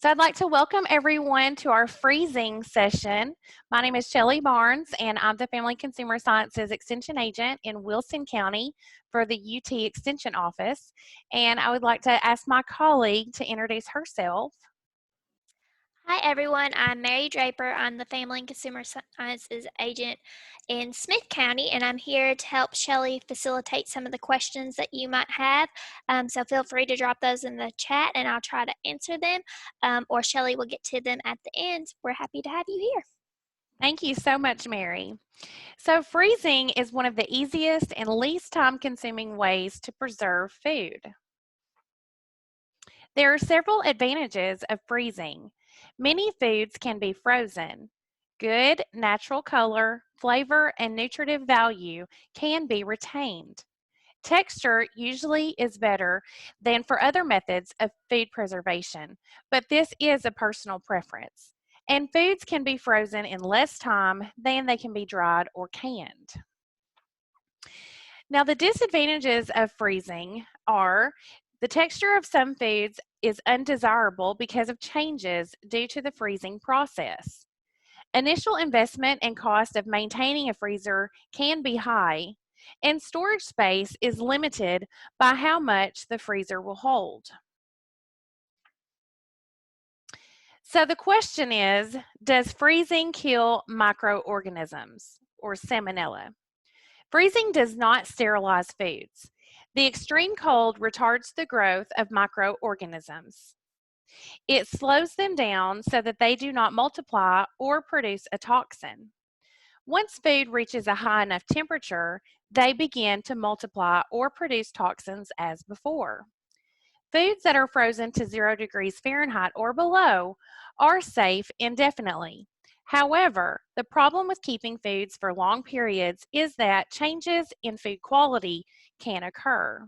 So I'd like to welcome everyone to our freezing session. My name is Shelly Barnes, and I'm the Family Consumer Sciences Extension Agent in Wilson County for the UT Extension Office. And I would like to ask my colleague to introduce herself. Hi everyone, I'm Mary Draper. I'm the Family and Consumer Sciences Agent in Smith County, and I'm here to help Shelly facilitate some of the questions that you might have. So feel free to drop those in the chat and I'll try to answer them, or Shelly will get to them at the end. We're happy to have you here. Thank you so much, Mary. So freezing is one of the easiest and least time-consuming ways to preserve food. There are several advantages of freezing. Many foods can be frozen. Good natural color, flavor, and nutritive value can be retained. Texture usually is better than for other methods of food preservation, but this is a personal preference. And foods can be frozen in less time than they can be dried or canned. Now, the disadvantages of freezing are the texture of some foods is undesirable because of changes due to the freezing process. Initial investment and cost of maintaining a freezer can be high, and storage space is limited by how much the freezer will hold. So the question is, does freezing kill microorganisms or salmonella? Freezing does not sterilize foods. The extreme cold retards the growth of microorganisms. It slows them down so that they do not multiply or produce a toxin. Once food reaches a high enough temperature, they begin to multiply or produce toxins as before. Foods that are frozen to 0 degrees Fahrenheit or below are safe indefinitely. However, the problem with keeping foods for long periods is that changes in food quality can occur.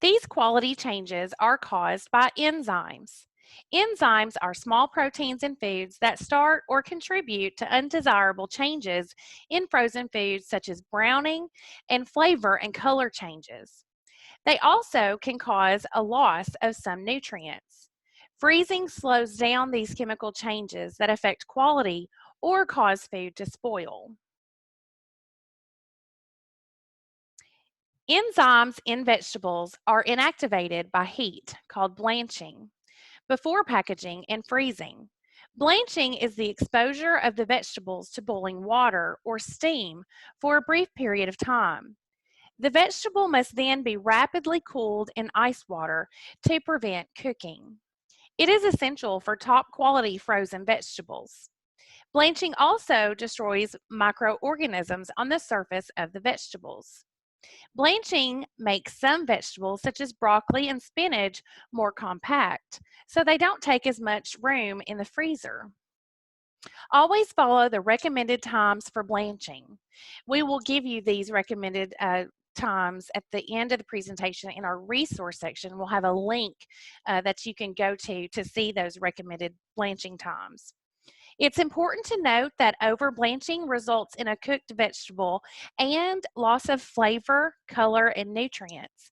These quality changes are caused by enzymes. Enzymes are small proteins in foods that start or contribute to undesirable changes in frozen foods such as browning and flavor and color changes. They also can cause a loss of some nutrients. Freezing slows down these chemical changes that affect quality or cause food to spoil. Enzymes in vegetables are inactivated by heat, called blanching, before packaging and freezing. Blanching is the exposure of the vegetables to boiling water or steam for a brief period of time. The vegetable must then be rapidly cooled in ice water to prevent cooking. It is essential for top quality frozen vegetables. Blanching also destroys microorganisms on the surface of the vegetables. Blanching makes some vegetables, such as broccoli and spinach, more compact, so they don't take as much room in the freezer. Always follow the recommended times for blanching. We will give you these recommended times at the end of the presentation in our resource section. We'll have a link that you can go to see those recommended blanching times. It's important to note that over blanching results in a cooked vegetable and loss of flavor, color, and nutrients,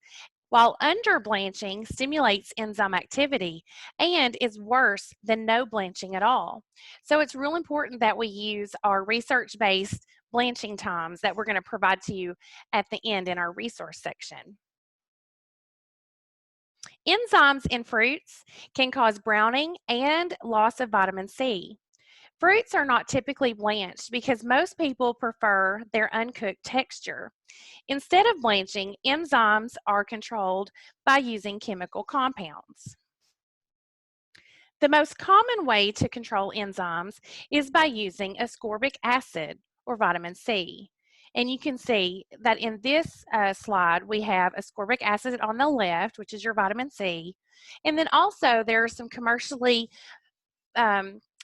while under blanching stimulates enzyme activity and is worse than no blanching at all. So it's real important that we use our research-based blanching times that we're going to provide to you at the end in our resource section. Enzymes in fruits can cause browning and loss of vitamin C. Fruits are not typically blanched because most people prefer their uncooked texture. Instead of blanching, enzymes are controlled by using chemical compounds. The most common way to control enzymes is by using ascorbic acid or vitamin C. And you can see that in this slide, we have ascorbic acid on the left, which is your vitamin C. And then also there are some commercially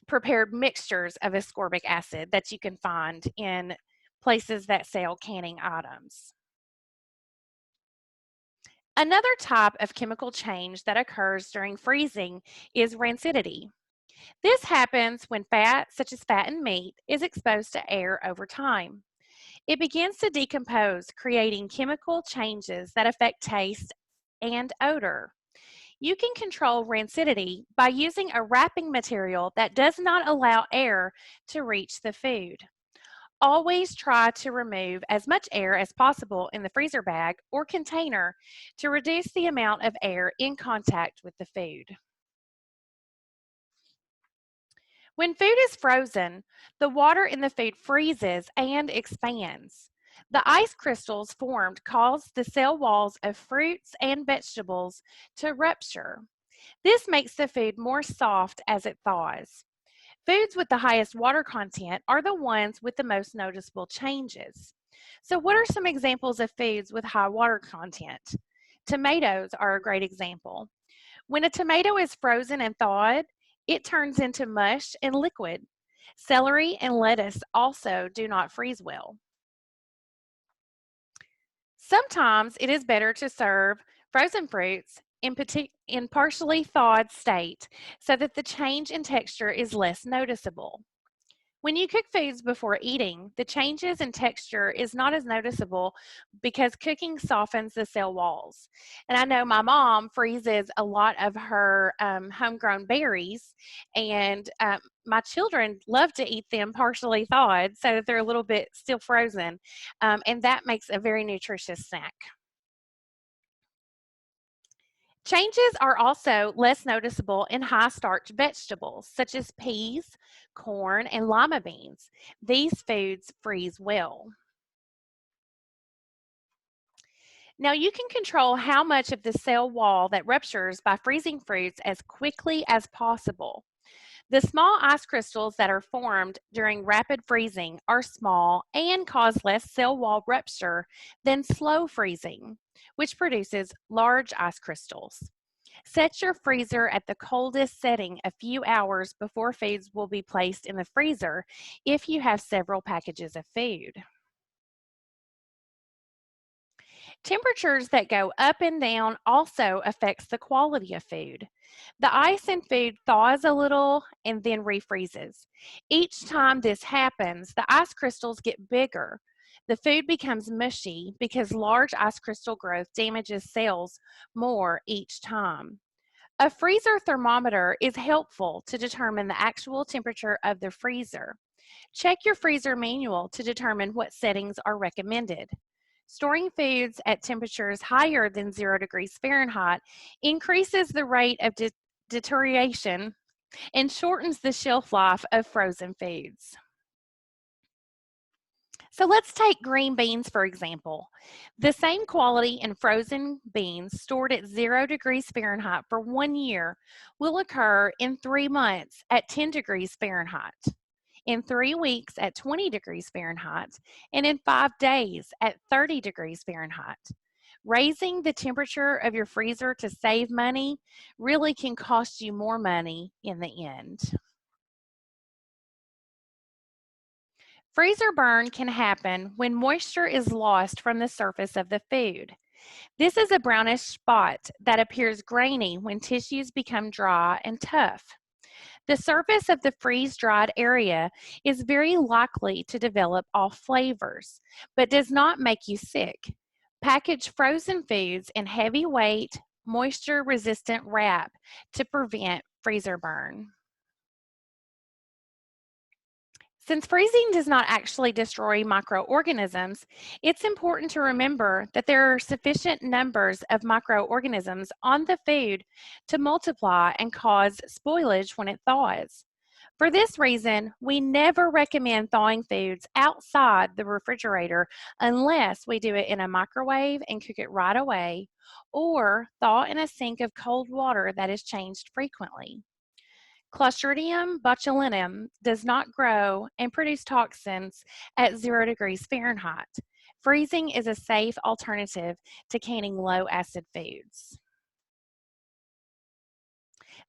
prepared mixtures of ascorbic acid that you can find in places that sell canning items. Another type of chemical change that occurs during freezing is rancidity. This happens when fat, such as fat and meat, is exposed to air over time. It begins to decompose, creating chemical changes that affect taste and odor. You can control rancidity by using a wrapping material that does not allow air to reach the food. Always try to remove as much air as possible in the freezer bag or container to reduce the amount of air in contact with the food. When food is frozen, the water in the food freezes and expands. The ice crystals formed cause the cell walls of fruits and vegetables to rupture. This makes the food more soft as it thaws. Foods with the highest water content are the ones with the most noticeable changes. So, what are some examples of foods with high water content? Tomatoes are a great example. When a tomato is frozen and thawed, it turns into mush and liquid. Celery and lettuce also do not freeze well. Sometimes it is better to serve frozen fruits in partially thawed state so that the change in texture is less noticeable. When you cook foods before eating, the changes in texture is not as noticeable because cooking softens the cell walls. And I know my mom freezes a lot of her homegrown berries, and my children love to eat them partially thawed so that they're a little bit still frozen, and that makes a very nutritious snack. Changes are also less noticeable in high starch vegetables such as peas, corn, and lima beans. These foods freeze well. Now you can control how much of the cell wall that ruptures by freezing fruits as quickly as possible. The small ice crystals that are formed during rapid freezing are small and cause less cell wall rupture than slow freezing, which produces large ice crystals. Set your freezer at the coldest setting a few hours before foods will be placed in the freezer if you have several packages of food. Temperatures that go up and down also affects the quality of food. The ice in food thaws a little and then refreezes. Each time this happens, the ice crystals get bigger. The food becomes mushy because large ice crystal growth damages cells more each time. A freezer thermometer is helpful to determine the actual temperature of the freezer. Check your freezer manual to determine what settings are recommended. Storing foods at temperatures higher than 0 degrees Fahrenheit increases the rate of deterioration and shortens the shelf life of frozen foods. So let's take green beans, for example. The same quality in frozen beans stored at 0 degrees Fahrenheit for 1 year will occur in 3 months at 10 degrees Fahrenheit, in 3 weeks at 20 degrees Fahrenheit, and in 5 days at 30 degrees Fahrenheit. Raising the temperature of your freezer to save money really can cost you more money in the end. Freezer burn can happen when moisture is lost from the surface of the food. This is a brownish spot that appears grainy when tissues become dry and tough. The surface of the freeze-dried area is very likely to develop off flavors, but does not make you sick. Package frozen foods in heavyweight, moisture-resistant wrap to prevent freezer burn. Since freezing does not actually destroy microorganisms, it's important to remember that there are sufficient numbers of microorganisms on the food to multiply and cause spoilage when it thaws. For this reason, we never recommend thawing foods outside the refrigerator unless we do it in a microwave and cook it right away, or thaw in a sink of cold water that is changed frequently. Clostridium botulinum does not grow and produce toxins at 0 degrees Fahrenheit. Freezing is a safe alternative to canning low acid foods.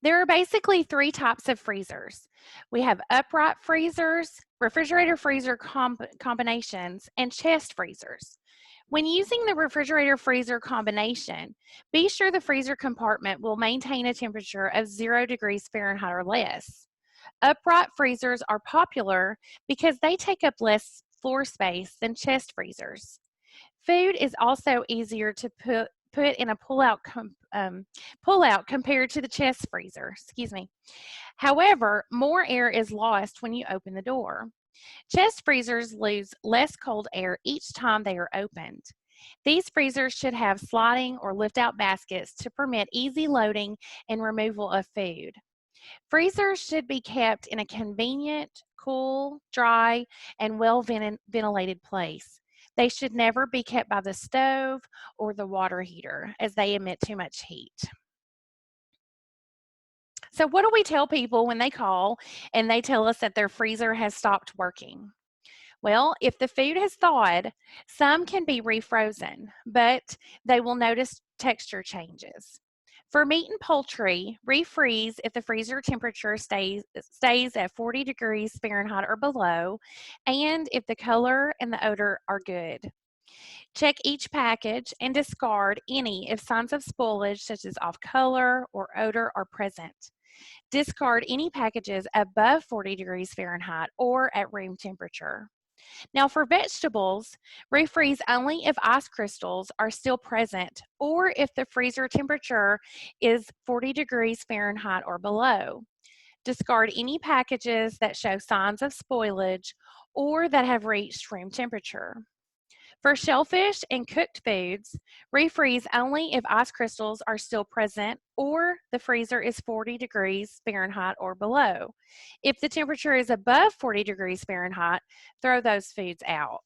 There are basically 3 types of freezers. We have upright freezers, refrigerator freezer combinations, and chest freezers. When using the refrigerator freezer combination, be sure the freezer compartment will maintain a temperature of 0 degrees Fahrenheit or less. Upright freezers are popular because they take up less floor space than chest freezers. Food is also easier to put in a pull-out compared to the chest freezer. Excuse me. However, more air is lost when you open the door. Chest freezers lose less cold air each time they are opened. These freezers should have sliding or lift-out baskets to permit easy loading and removal of food. Freezers should be kept in a convenient, cool, dry, and well-ventilated place. They should never be kept by the stove or the water heater as they emit too much heat. So what do we tell people when they call and they tell us that their freezer has stopped working? Well, if the food has thawed, some can be refrozen, but they will notice texture changes. For meat and poultry, refreeze if the freezer temperature stays at 40 degrees Fahrenheit or below, and if the color and the odor are good. Check each package and discard any if signs of spoilage such as off color or odor are present. Discard any packages above 40 degrees Fahrenheit or at room temperature. Now for vegetables, refreeze only if ice crystals are still present or if the freezer temperature is 40 degrees Fahrenheit or below. Discard any packages that show signs of spoilage or that have reached room temperature. For shellfish and cooked foods, refreeze only if ice crystals are still present or the freezer is 40 degrees Fahrenheit or below. If the temperature is above 40 degrees Fahrenheit, throw those foods out.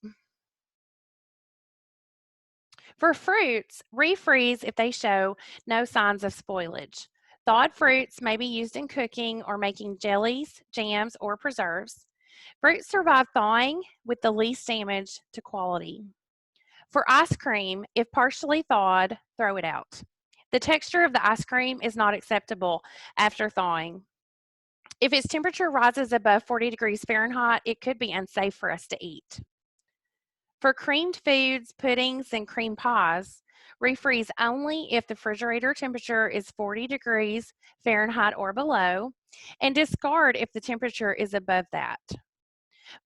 For fruits, refreeze if they show no signs of spoilage. Thawed fruits may be used in cooking or making jellies, jams, or preserves. Fruits survive thawing with the least damage to quality. For ice cream, if partially thawed, throw it out. The texture of the ice cream is not acceptable after thawing. If its temperature rises above 40 degrees Fahrenheit, it could be unsafe for us to eat. For creamed foods, puddings, and cream pies, refreeze only if the refrigerator temperature is 40 degrees Fahrenheit or below, and discard if the temperature is above that.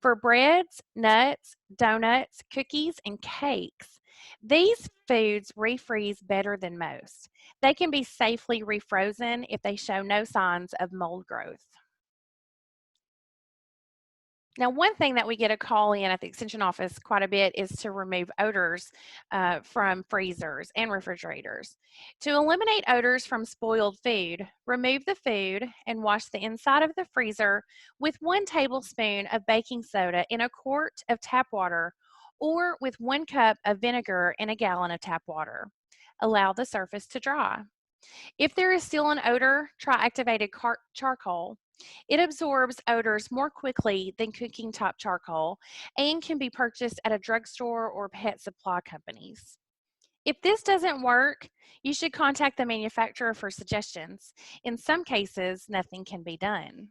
For breads, nuts, donuts, cookies, and cakes, these foods refreeze better than most. They can be safely refrozen if they show no signs of mold growth. Now, one thing that we get a call in at the Extension office quite a bit is to remove odors from freezers and refrigerators. To eliminate odors from spoiled food, remove the food and wash the inside of the freezer with 1 tablespoon of baking soda in a quart of tap water or with 1 cup of vinegar in a gallon of tap water. Allow the surface to dry. If there is still an odor, try activated charcoal. It absorbs odors more quickly than cooking top charcoal and can be purchased at a drugstore or pet supply companies. If this doesn't work, you should contact the manufacturer for suggestions. In some cases, nothing can be done.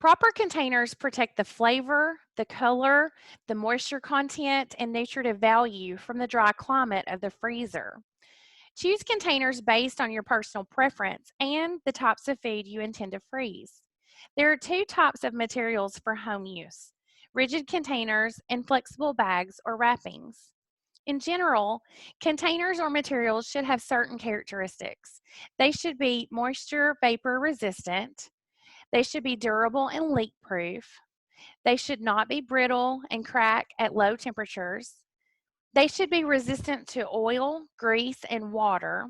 Proper containers protect the flavor, the color, the moisture content, and nutritive value from the dry climate of the freezer. Choose containers based on your personal preference and the types of food you intend to freeze. There are 2 types of materials for home use: rigid containers and flexible bags or wrappings. In general, containers or materials should have certain characteristics. They should be moisture vapor resistant. They should be durable and leak proof. They should not be brittle and crack at low temperatures. They should be resistant to oil, grease, and water.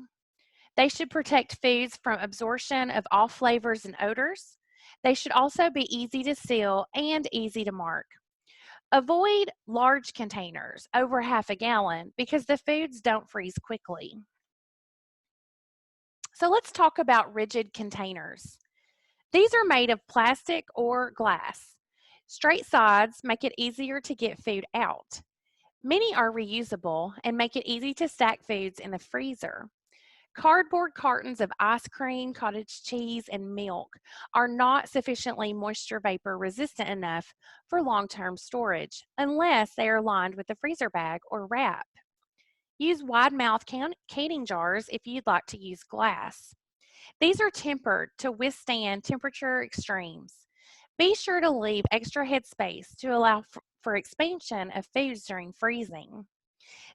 They should protect foods from absorption of all flavors and odors. They should also be easy to seal and easy to mark. Avoid large containers over half a gallon because the foods don't freeze quickly. So let's talk about rigid containers. These are made of plastic or glass. Straight sides make it easier to get food out. Many are reusable and make it easy to stack foods in the freezer. Cardboard cartons of ice cream, cottage cheese, and milk are not sufficiently moisture vapor resistant enough for long-term storage unless they are lined with a freezer bag or wrap. Use wide-mouth canning jars if you'd like to use glass. These are tempered to withstand temperature extremes. Be sure to leave extra headspace to allow for expansion of foods during freezing.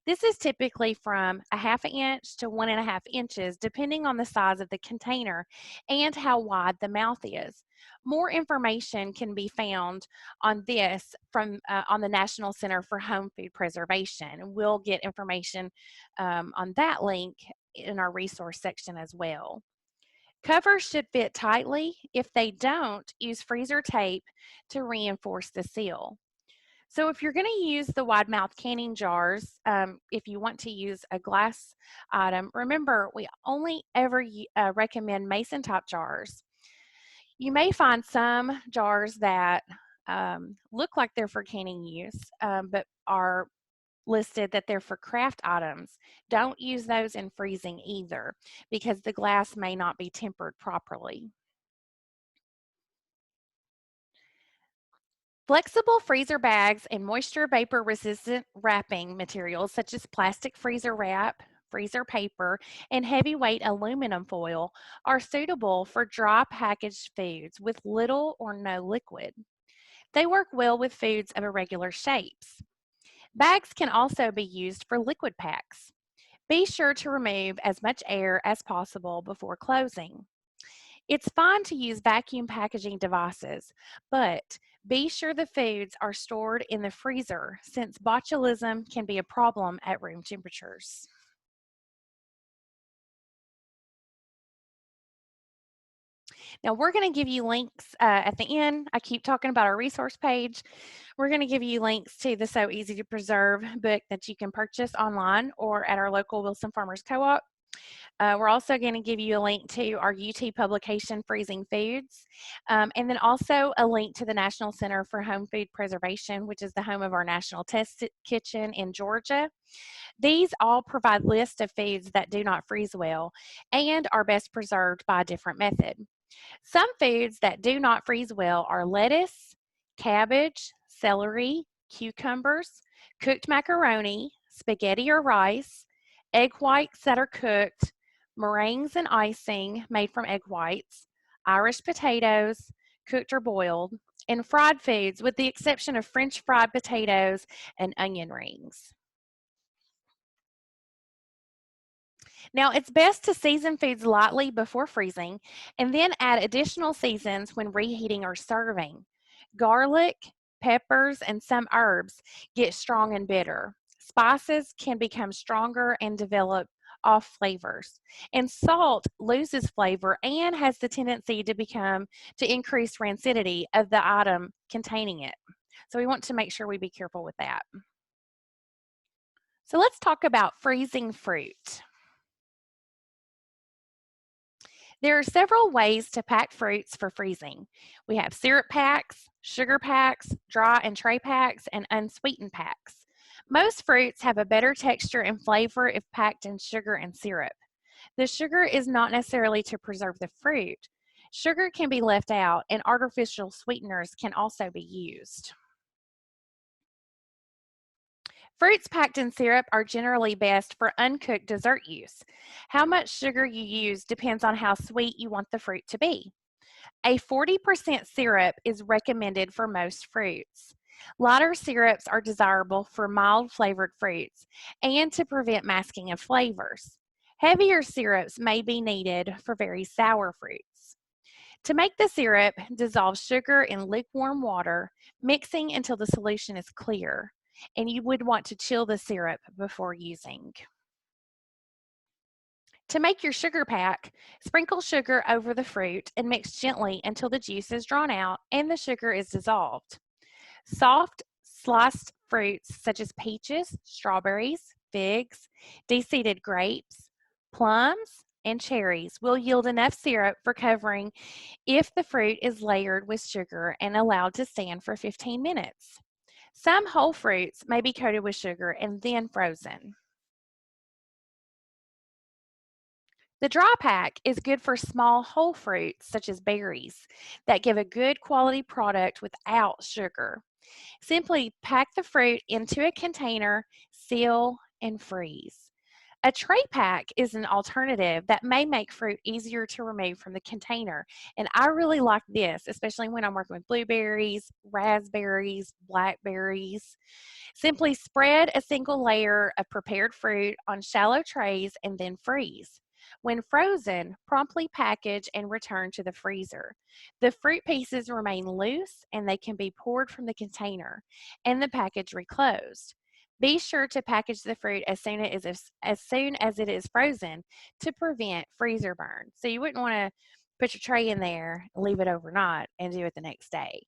This is typically from a half an inch to 1.5 inches, depending on the size of the container and how wide the mouth is. More information can be found on this from on the National Center for Home Food Preservation. We'll get information on that link in our resource section as well. Covers should fit tightly. If they don't, use freezer tape to reinforce the seal. So if you're going to use the wide mouth canning jars, if you want to use a glass item, remember we only ever recommend mason top jars. You may find some jars that look like they're for canning use, but are listed that they're for craft items. Don't use those in freezing either, because the glass may not be tempered properly. Flexible freezer bags and moisture vapor resistant wrapping materials such as plastic freezer wrap, freezer paper, and heavyweight aluminum foil are suitable for dry packaged foods with little or no liquid. They work well with foods of irregular shapes. Bags can also be used for liquid packs. Be sure to remove as much air as possible before closing. It's fine to use vacuum packaging devices, but be sure the foods are stored in the freezer since botulism can be a problem at room temperatures. Now we're going to give you links at the end. I keep talking about our resource page. We're going to give you links to the So Easy to Preserve book that you can purchase online or at our local Wilson Farmers Co-op. We're also going to give you a link to our UT publication, Freezing Foods, and then also a link to the National Center for Home Food Preservation, which is the home of our National Test Kitchen in Georgia. These all provide lists of foods that do not freeze well and are best preserved by a different method. Some foods that do not freeze well are lettuce, cabbage, celery, cucumbers, cooked macaroni, spaghetti or rice, egg whites that are cooked, meringues and icing made from egg whites, Irish potatoes, cooked or boiled, and fried foods with the exception of French fried potatoes and onion rings. Now, it's best to season foods lightly before freezing and then add additional seasons when reheating or serving. Garlic, peppers, and some herbs get strong and bitter. Spices can become stronger and develop off flavors. And salt loses flavor and has the tendency to increase rancidity of the item containing it. So we want to make sure we be careful with that. So let's talk about freezing fruit. There are several ways to pack fruits for freezing. We have syrup packs, sugar packs, dry and tray packs, and unsweetened packs. Most fruits have a better texture and flavor if packed in sugar and syrup. The sugar is not necessarily to preserve the fruit. Sugar can be left out, and artificial sweeteners can also be used. Fruits packed in syrup are generally best for uncooked dessert use. How much sugar you use depends on how sweet you want the fruit to be. A 40% syrup is recommended for most fruits. Lighter syrups are desirable for mild flavored fruits and to prevent masking of flavors. Heavier syrups may be needed for very sour fruits. To make the syrup, dissolve sugar in lukewarm water, mixing until the solution is clear, and you would want to chill the syrup before using. To make your sugar pack, sprinkle sugar over the fruit and mix gently until the juice is drawn out and the sugar is dissolved. Soft, sliced fruits such as peaches, strawberries, figs, de-seeded grapes, plums, and cherries will yield enough syrup for covering if the fruit is layered with sugar and allowed to stand for 15 minutes. Some whole fruits may be coated with sugar and then frozen. The dry pack is good for small whole fruits such as berries that give a good quality product without sugar. Simply pack the fruit into a container, seal, and freeze. A tray pack is an alternative that may make fruit easier to remove from the container. And I really like this, especially when I'm working with blueberries, raspberries, blackberries. Simply spread a single layer of prepared fruit on shallow trays and then freeze. When frozen, promptly package and return to the freezer. The fruit pieces remain loose and they can be poured from the container and the package reclosed. Be sure to package the fruit as soon as it is frozen to prevent freezer burn. So you wouldn't want to put your tray in there, leave it overnight, and do it the next day.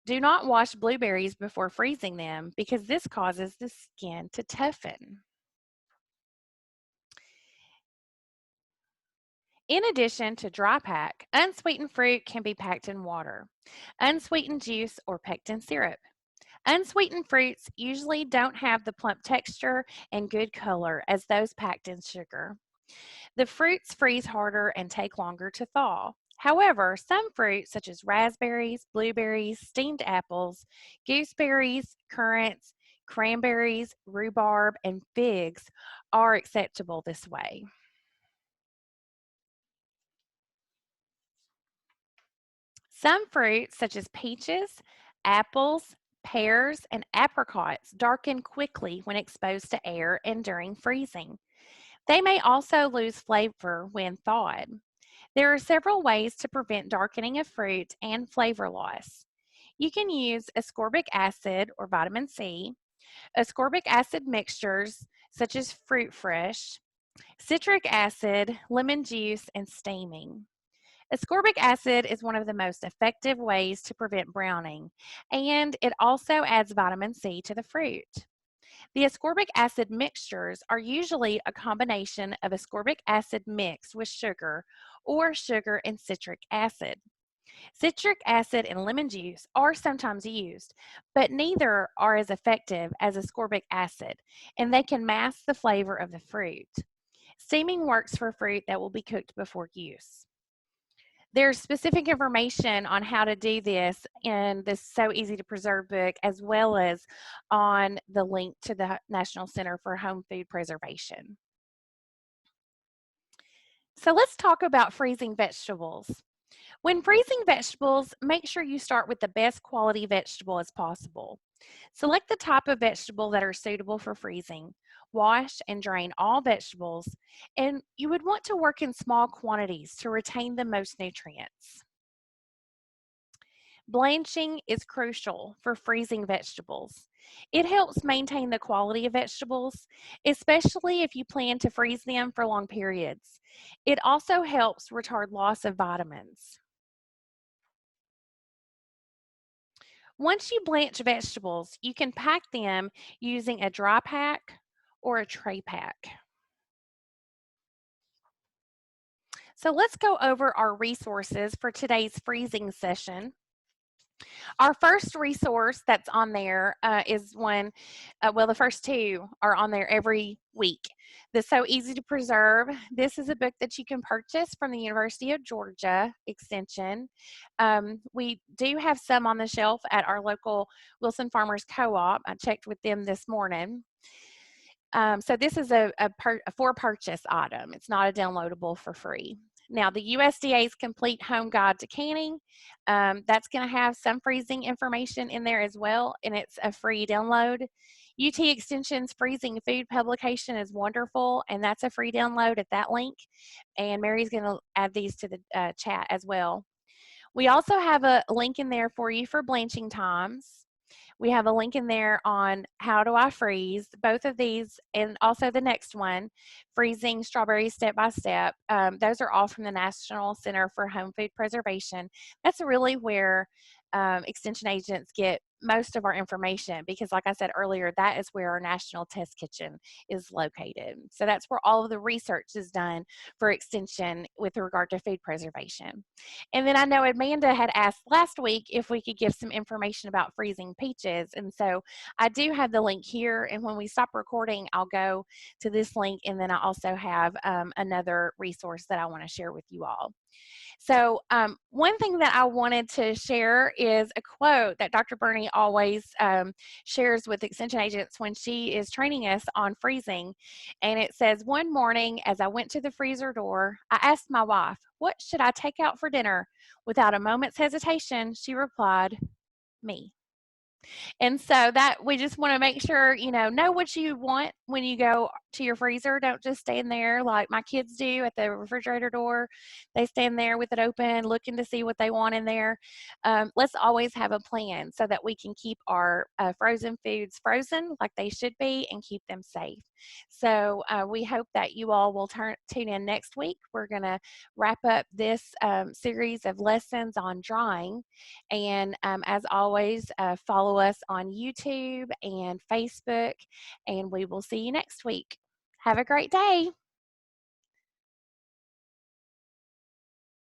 Do not wash blueberries before freezing them because this causes the skin to toughen. In addition to dry pack, unsweetened fruit can be packed in water, unsweetened juice, or pectin syrup. Unsweetened fruits usually don't have the plump texture and good color as those packed in sugar. The fruits freeze harder and take longer to thaw. However, some fruits such as raspberries, blueberries, steamed apples, gooseberries, currants, cranberries, rhubarb, and figs are acceptable this way. Some fruits such as peaches, apples, pears, and apricots darken quickly when exposed to air and during freezing. They may also lose flavor when thawed. There are several ways to prevent darkening of fruit and flavor loss. You can use ascorbic acid or vitamin C, ascorbic acid mixtures such as fruit fresh, citric acid, lemon juice, and steaming. Ascorbic acid is one of the most effective ways to prevent browning, and it also adds vitamin C to the fruit. The ascorbic acid mixtures are usually a combination of ascorbic acid mixed with sugar or sugar and citric acid. Citric acid and lemon juice are sometimes used, but neither are as effective as ascorbic acid, and they can mask the flavor of the fruit. Steaming works for fruit that will be cooked before use. There's specific information on how to do this in this So Easy to Preserve book, as well as on the link to the National Center for Home Food Preservation. So let's talk about freezing vegetables. When freezing vegetables, make sure you start with the best quality vegetable as possible. Select the type of vegetable that are suitable for freezing. Wash and drain all vegetables, and you would want to work in small quantities to retain the most nutrients. Blanching is crucial for freezing vegetables. It helps maintain the quality of vegetables, especially if you plan to freeze them for long periods. It also helps retard loss of vitamins. Once you blanch vegetables, you can pack them using a dry pack or a tray pack. So let's go over our resources for today's freezing session. Our first resource that's on there is one, well, the first two are on there every week. The So Easy to Preserve. This is a book that you can purchase from the University of Georgia Extension. We do have some on the shelf at our local Wilson Farmers Co-op. I checked with them this morning. So this is a for purchase item. It's not a downloadable for free. Now, the USDA's Complete Home Guide to Canning, that's going to have some freezing information in there as well, and it's a free download. UT Extension's Freezing Food publication is wonderful, and that's a free download at that link. And Mary's going to add these to the chat as well. We also have a link in there for you for blanching times. We have a link in there on how do I freeze, both of these, and also the next one, freezing strawberries step by step. Those are all from the National Center for Home Food Preservation. That's really where extension agents get most of our information because, like I said earlier, that is where our National Test Kitchen is located. So that's where all of the research is done for extension with regard to food preservation. And then I know Amanda had asked last week if we could give some information about freezing peaches. And so I do have the link here. And when we stop recording, I'll go to this link. And then I also have another resource that I want to share with you all. So, one thing that I wanted to share is a quote that Dr. Burney always shares with extension agents when she is training us on freezing. And it says, "One morning, as I went to the freezer door, I asked my wife, 'What should I take out for dinner?' Without a moment's hesitation, she replied, 'Me.'" And so that we just want to make sure, know what you want when you go to your freezer. Don't just stand there like my kids do at the refrigerator door. They stand there with it open, looking to see what they want in there. Let's always have a plan so that we can keep our frozen foods frozen like they should be and keep them safe. So we hope that you all will tune in next week. We're going to wrap up this series of lessons on drying. And as always, follow us on YouTube and Facebook, and we will see you next week. Have a great day.